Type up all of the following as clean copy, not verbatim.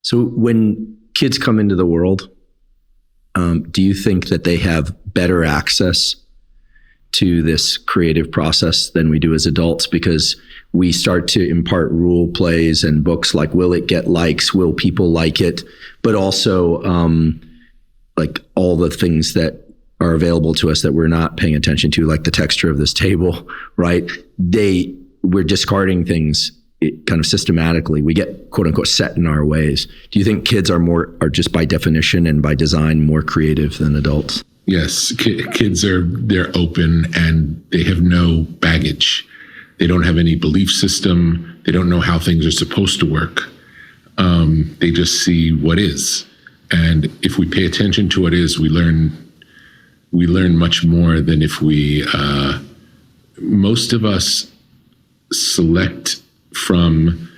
So when kids come into the world, do you think that they have better access to this creative process than we do as adults? Because we start to impart rule plays and books like, will it get likes? Will people like it? But also like all the things that are available to us that we're not paying attention to, like the texture of this table, right? We're discarding things kind of systematically. We get quote unquote set in our ways. Do you think kids are just by definition and by design more creative than adults? Yes, kids they're open and they have no baggage. They don't have any belief system. They don't know how things are supposed to work. They just see what is. And if we pay attention to what is, we learn much more than if we, most of us select from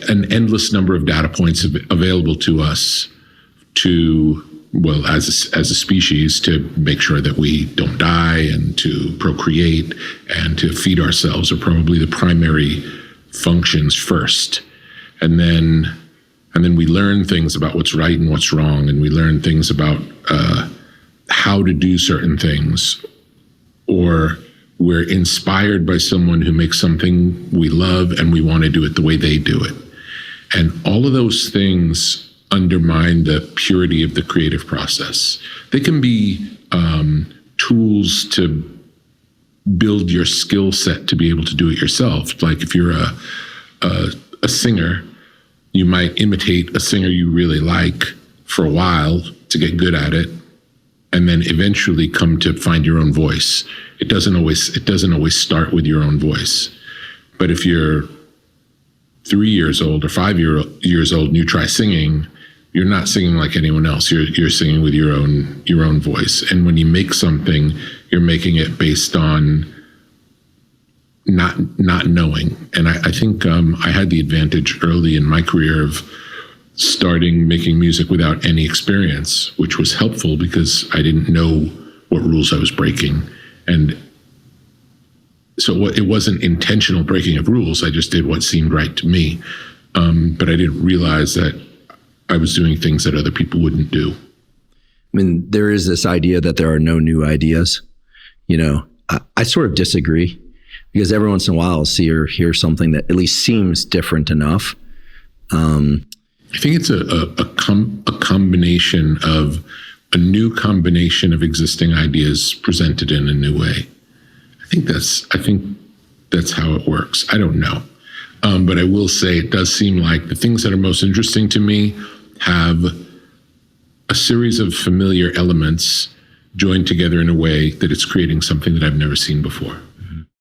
an endless number of data points available to us as a species, to make sure that we don't die and to procreate and to feed ourselves are probably the primary functions first. And then we learn things about what's right and what's wrong, and we learn things about how to do certain things, or we're inspired by someone who makes something we love and we want to do it the way they do it. And all of those things undermine the purity of the creative process. They can be tools to build your skill set to be able to do it yourself. Like if you're a singer, you might imitate a singer you really like for a while to get good at it, and then eventually come to find your own voice. It doesn't always start with your own voice. But if you're 3 years old or 5 years old and you try singing, you're not singing like anyone else. You're singing with your own voice. And when you make something, you're making it based on not knowing. And I think I had the advantage early in my career of starting making music without any experience, which was helpful because I didn't know what rules I was breaking. And so it wasn't intentional breaking of rules. I just did what seemed right to me. But I didn't realize that I was doing things that other people wouldn't do. I mean, there is this idea that there are no new ideas. You know, I sort of disagree, because every once in a while I'll see or hear something that at least seems different enough. I think it's a combination of a new combination of existing ideas presented in a new way. I think that's how it works. I don't know. But I will say it does seem like the things that are most interesting to me have a series of familiar elements joined together in a way that it's creating something that I've never seen before.